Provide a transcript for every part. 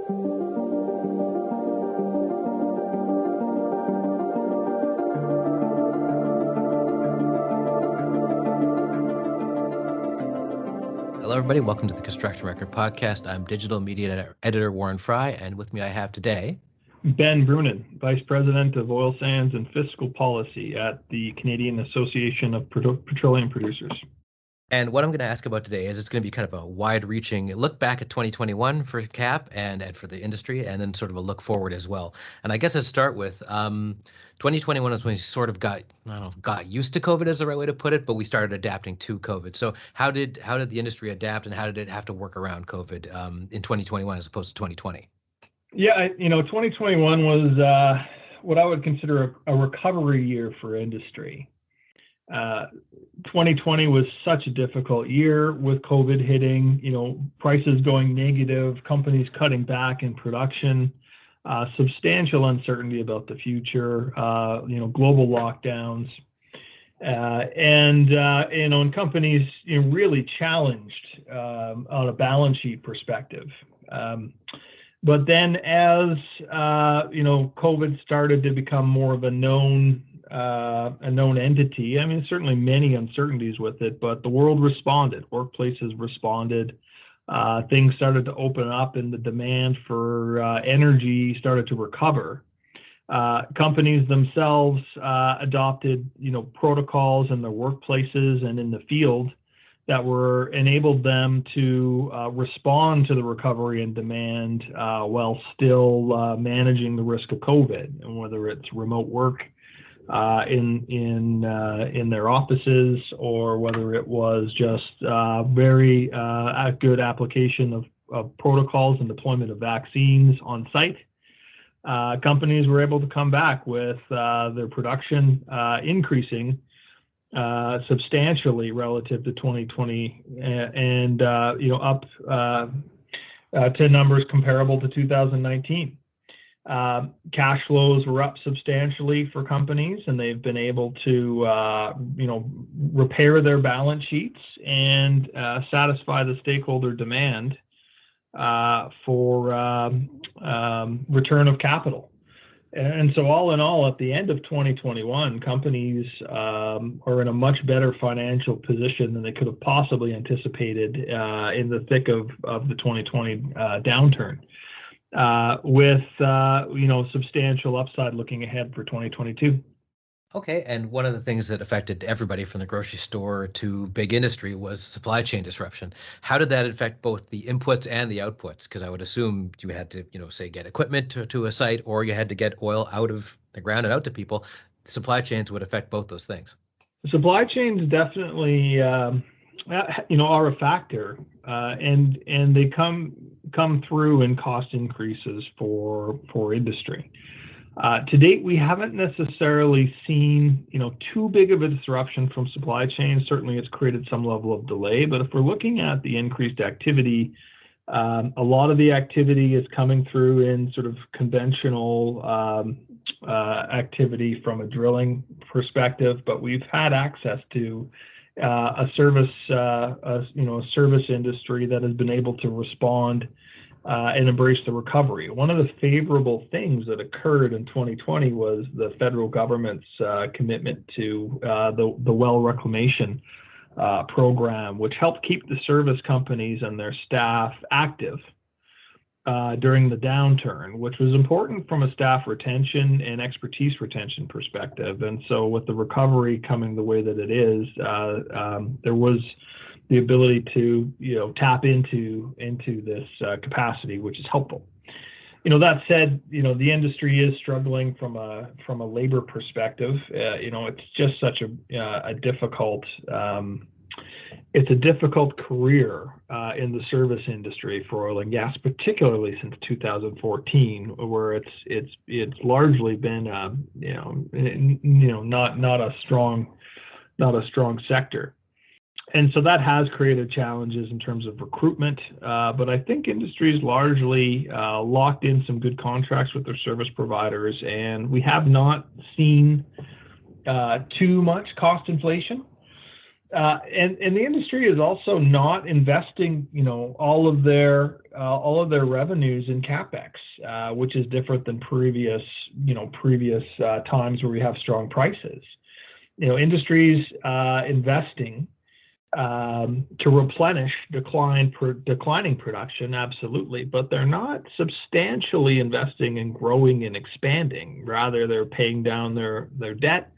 Hello, everybody. Welcome to the Construction Record Podcast. I'm digital media editor Warren Frey, and with me I have today Ben Brunnen, Vice President of Oil Sands and Fiscal Policy at the Canadian Association of Petroleum Producers. And what I'm going to ask about today is it's going to be kind of a wide-reaching look back at 2021 for CAPP and for the industry, and then sort of a look forward as well. And I guess I'd start with 2021 is when we sort of got used to COVID, is the right way to put it, but we started adapting to COVID. So how did the industry adapt, and how did it have to work around COVID in 2021 as opposed to 2020? Yeah, 2021 was what I would consider a recovery year for industry. 2020 was such a difficult year with COVID hitting, prices going negative, companies cutting back in production, substantial uncertainty about the future, global lockdowns, and companies really challenged on a balance sheet perspective. But then as COVID started to become more of a known entity, certainly many uncertainties with it, but the world responded, workplaces responded, things started to open up, and the demand for energy started to recover. Companies themselves adopted, protocols in their workplaces and in the field that enabled them to respond to the recovery and demand while still managing the risk of COVID, and whether it's remote work in their offices, or whether it was just very good application of protocols and deployment of vaccines on site. Companies were able to come back with their production increasing substantially relative to 2020, and up to numbers comparable to 2019. Cash flows were up substantially for companies, and they've been able to repair their balance sheets and satisfy the stakeholder demand for return of capital. And so all in all, at the end of 2021, companies are in a much better financial position than they could have possibly anticipated in the thick of the 2020 downturn, with substantial upside looking ahead for 2022. Okay, and one of the things that affected everybody from the grocery store to big industry was supply chain disruption. How did that affect both the inputs and the outputs? Because I would assume you had to, say, get equipment to a site, or you had to get oil out of the ground and out to people. Supply chains would affect both those things. Supply chains definitely, are a factor, and they come through in cost increases for industry. To date, we haven't necessarily seen, too big of a disruption from supply chains. Certainly, it's created some level of delay. But if we're looking at the increased activity, a lot of the activity is coming through in sort of conventional activity from a drilling perspective. But we've had access to a service industry that has been able to respond and embrace the recovery. One of the favorable things that occurred in 2020 was the federal government's commitment to the well reclamation program, which helped keep the service companies and their staff active during the downturn, which was important from a staff retention and expertise retention perspective. And so with the recovery coming the way that it is, there was the ability to tap into this capacity, which is helpful. That said, the industry is struggling from a labor perspective. It's just such a difficult it's a difficult career in the service industry for oil and gas, particularly since 2014, where it's largely been not a strong sector. And so that has created challenges in terms of recruitment, but I think industry is largely locked in some good contracts with their service providers, and we have not seen too much cost inflation. And the industry is also not investing, all of their revenues in capex, which is different than previous times where we have strong prices. Industries investing to replenish declining production, absolutely, but they're not substantially investing in growing and expanding. Rather, they're paying down their debt,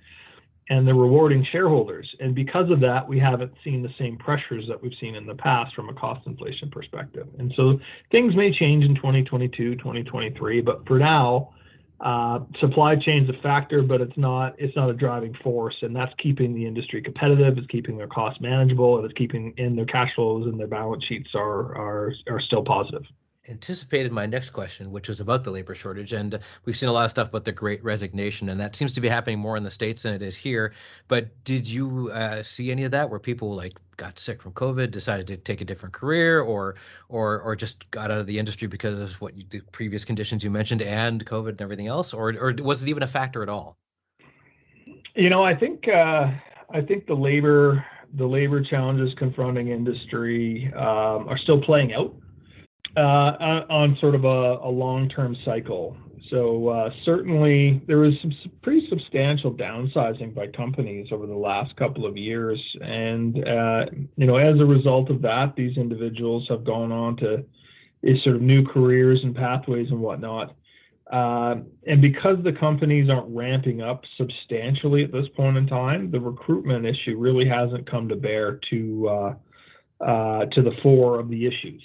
and they're rewarding shareholders. And because of that, we haven't seen the same pressures that we've seen in the past from a cost inflation perspective. And so things may change in 2022, 2023, but for now, supply chain's a factor, but it's not a driving force, and that's keeping the industry competitive. It's keeping their costs manageable, and it's keeping in their cash flows, and their balance sheets are still positive. Anticipated my next question, which was about the labor shortage, and we've seen a lot of stuff about the Great Resignation, and that seems to be happening more in the States than it is here. But did you see any of that where people got sick from COVID, decided to take a different career, or just got out of the industry because of the previous conditions you mentioned and COVID and everything else, or was it even a factor at all? I think the labor challenges confronting industry are still playing out on sort of a long-term cycle. So certainly there was some pretty substantial downsizing by companies over the last couple of years. And, as a result of that, these individuals have gone on to sort of new careers and pathways and whatnot. And because the companies aren't ramping up substantially at this point in time, the recruitment issue really hasn't come to bear to the fore of the issues.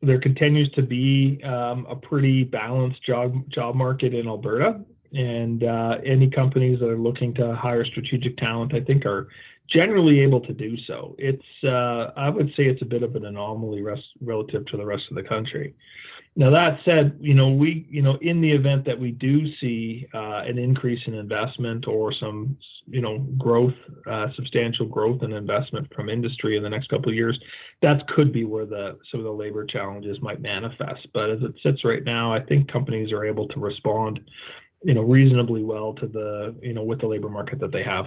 There continues to be a pretty balanced job market in Alberta, and any companies that are looking to hire strategic talent, I think, are generally able to do so. I would say it's a bit of an anomaly relative to the rest of the country. Now, that said, in the event that we do see an increase in investment or some, growth, substantial growth in investment from industry in the next couple of years, that could be where some of the labor challenges might manifest. But as it sits right now, I think companies are able to respond, reasonably well to with the labor market that they have.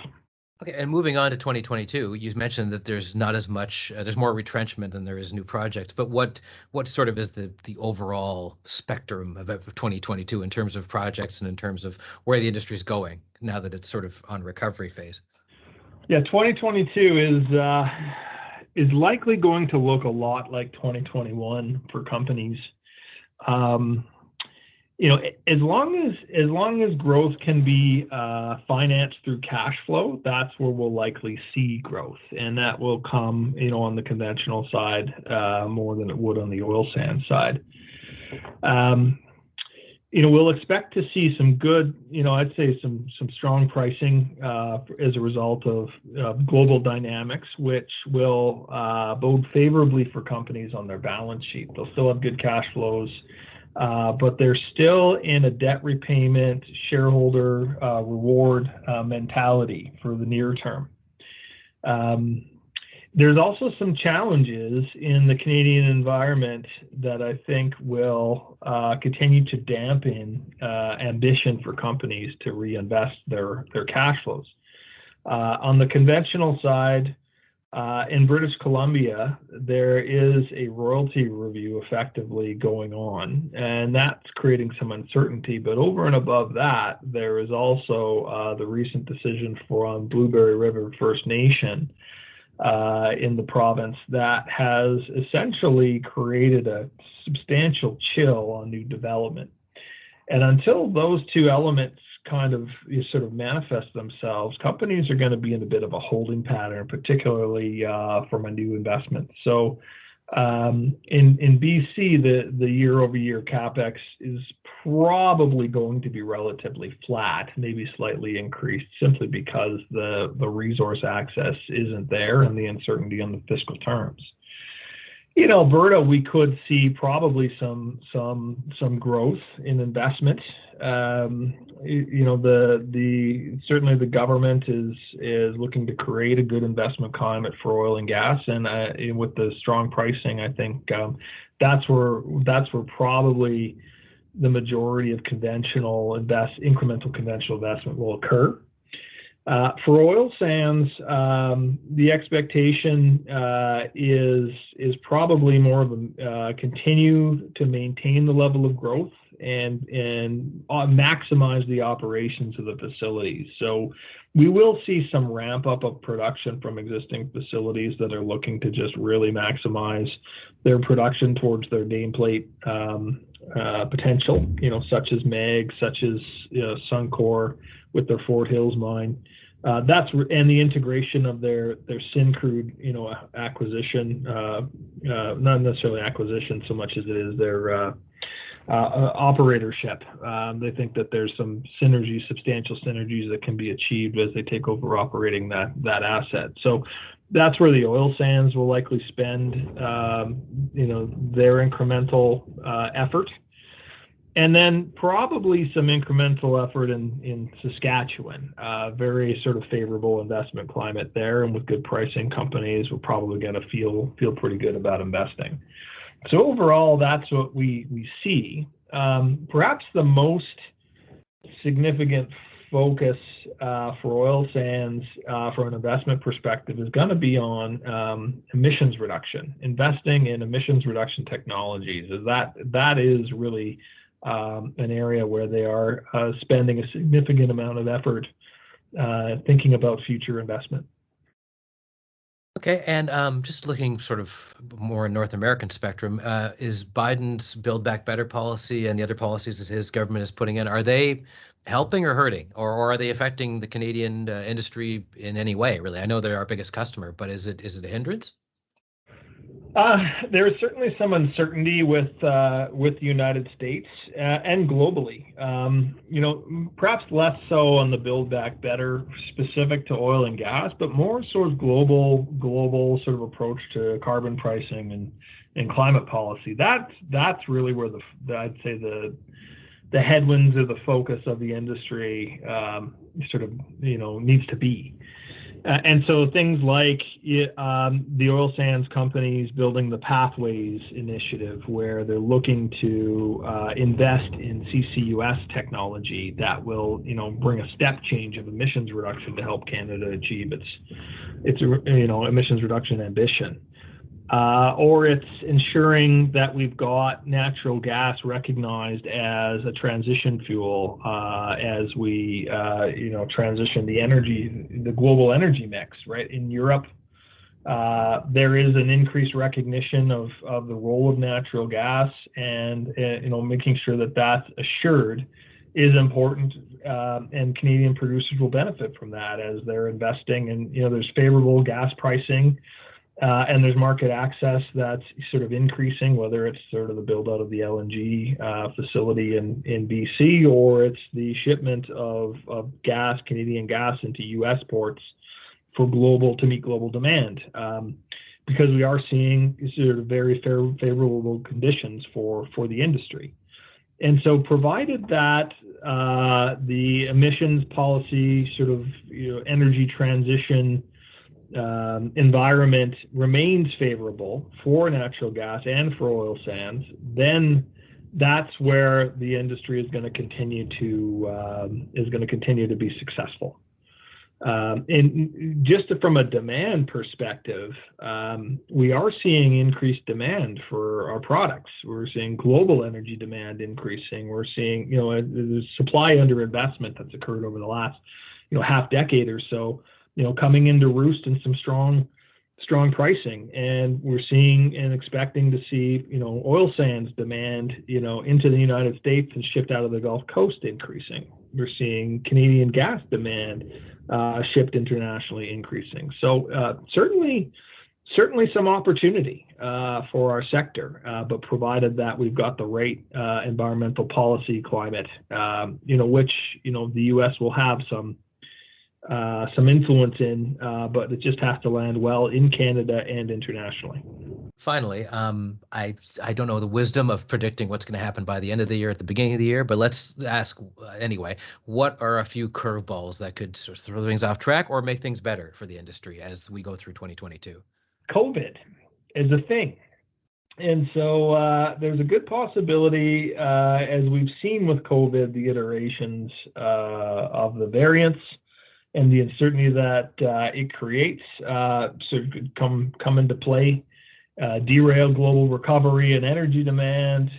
Okay, and moving on to 2022, you mentioned that there's not as much, there's more retrenchment than there is new projects. But what sort of is the overall spectrum of 2022 in terms of projects and in terms of where the industry is going now that it's sort of on recovery phase? Yeah, 2022 is likely going to look a lot like 2021 for companies. As long as growth can be financed through cash flow, that's where we'll likely see growth, and that will come, on the conventional side more than it would on the oil sands side. We'll expect to see some good, I'd say some strong pricing as a result of global dynamics, which will bode favorably for companies on their balance sheet. They'll still have good cash flows. But they're still in a debt repayment, shareholder reward mentality for the near term. There's also some challenges in the Canadian environment that I think will continue to dampen ambition for companies to reinvest their cash flows. On the conventional side, in British Columbia, there is a royalty review effectively going on, and that's creating some uncertainty. But over and above that, there is also the recent decision on Blueberry River First Nation in the province that has essentially created a substantial chill on new development. And until those two elements kind of sort of manifest themselves, companies are going to be in a bit of a holding pattern, particularly from a new investment. So in BC, the year-over-year CapEx is probably going to be relatively flat, maybe slightly increased, simply because the resource access isn't there and the uncertainty on the fiscal terms. In Alberta, we could see probably some growth in investment. Certainly the government is looking to create a good investment climate for oil and gas, and with the strong pricing, I think that's where probably the majority of incremental conventional investment will occur. For oil sands, the expectation is probably more of a continue to maintain the level of growth and maximize the operations of the facilities. So we will see some ramp up of production from existing facilities that are looking to just really maximize their production towards their nameplate potential, such as MEG, such as Suncor with their Fort Hills mine. And the integration of their Syncrude, acquisition, not necessarily acquisition so much as it is their operatorship. They think that there's some substantial synergies that can be achieved as they take over operating that asset. So that's where the oil sands will likely spend, their incremental effort. And then probably some incremental effort in Saskatchewan. Very sort of favorable investment climate there, and with good pricing, companies we're probably going to feel pretty good about investing. So overall, that's what we see. Perhaps the most significant focus for oil sands from an investment perspective is going to be on emissions reduction, investing in emissions reduction technologies. That is really an area where they are spending a significant amount of effort thinking about future investment. Okay, and just looking sort of more in North American spectrum, is Biden's Build Back Better policy and the other policies that his government is putting in, are they helping or hurting, or are they affecting the Canadian industry in any way, really? I know they're our biggest customer, but is it a hindrance? There is certainly some uncertainty with the United States and globally. Perhaps less so on the Build Back Better specific to oil and gas, but more sort of global sort of approach to carbon pricing and climate policy. That's really where I'd say the headwinds or the focus of the industry needs to be. And so things like the oil sands companies building the Pathways initiative, where they're looking to invest in CCUS technology that will, bring a step change of emissions reduction to help Canada achieve its emissions reduction ambition. Or it's ensuring that we've got natural gas recognized as a transition fuel as we, transition the global energy mix, right? In Europe, there is an increased recognition of the role of natural gas, and, making sure that that's assured is important, and Canadian producers will benefit from that as they're investing. And, there's favorable gas pricing. And there's market access that's sort of increasing, whether it's sort of the build out of the LNG facility in BC, or it's the shipment of gas, Canadian gas, into U.S. ports to meet global demand, because we are seeing sort of very favorable conditions for the industry. And so provided that the emissions policy sort of energy transition environment remains favorable for natural gas and for oil sands, then that's where the industry is going to continue to be successful. And just from a demand perspective, we are seeing increased demand for our products. We're seeing global energy demand increasing. We're seeing the supply underinvestment that's occurred over the last half decade or so, coming into roost in some strong pricing. And we're seeing and expecting to see, oil sands demand, into the United States and shipped out of the Gulf Coast increasing. We're seeing Canadian gas demand shipped internationally increasing. So certainly some opportunity for our sector, but provided that we've got the right environmental policy climate, which, the U.S. will have some influence in, but it just has to land well in Canada and internationally. Finally, I don't know the wisdom of predicting what's going to happen by the end of the year, at the beginning of the year, but let's ask anyway, what are a few curveballs that could sort of throw things off track or make things better for the industry as we go through 2022? COVID is a thing. And so there's a good possibility, as we've seen with COVID, the iterations of the variants and the uncertainty that it creates sort of could come into play, derail global recovery and energy demand,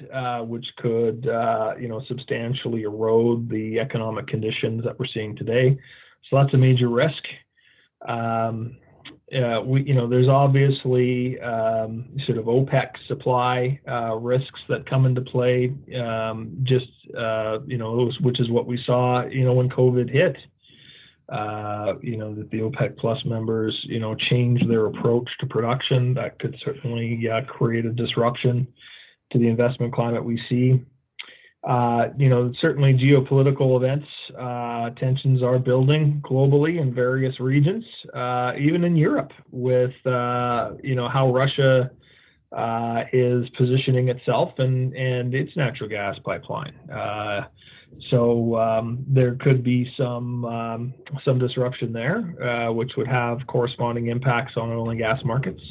which could substantially erode the economic conditions that we're seeing today. So that's a major risk. There's obviously sort of OPEC supply risks that come into play, which is what we saw, when COVID hit. That the OPEC Plus members, change their approach to production. That could certainly create a disruption to the investment climate we see. Certainly geopolitical events, tensions are building globally in various regions, even in Europe, with how Russia is positioning itself and its natural gas pipeline. So there could be some disruption there, which would have corresponding impacts on oil and gas markets.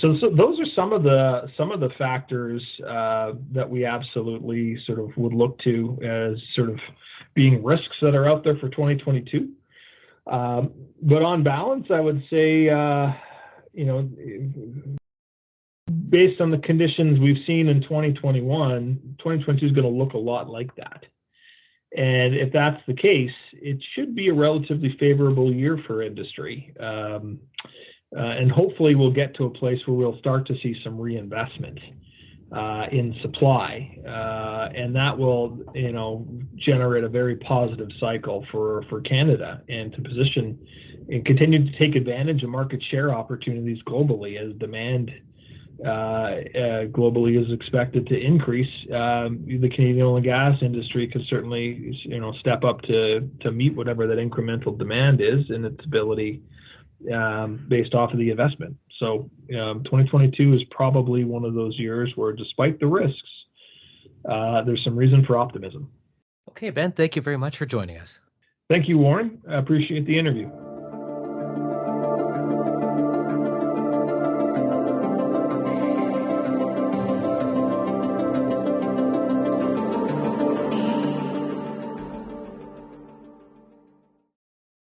So those are some of the factors that we absolutely sort of would look to as sort of being risks that are out there for 2022. But on balance, I would say, based on the conditions we've seen in 2021, 2022 is going to look a lot like that. And if that's the case, it should be a relatively favorable year for industry. And hopefully we'll get to a place where we'll start to see some reinvestment in supply, and that will, generate a very positive cycle for Canada, and to position and continue to take advantage of market share opportunities globally as demand globally is expected to increase. The Canadian oil and gas industry could certainly, step up to meet whatever that incremental demand is and its ability based off of the investment. So 2022 is probably one of those years where, despite the risks, there's some reason for optimism. Okay, Ben, thank you very much for joining us. Thank you, Warren. I appreciate the interview.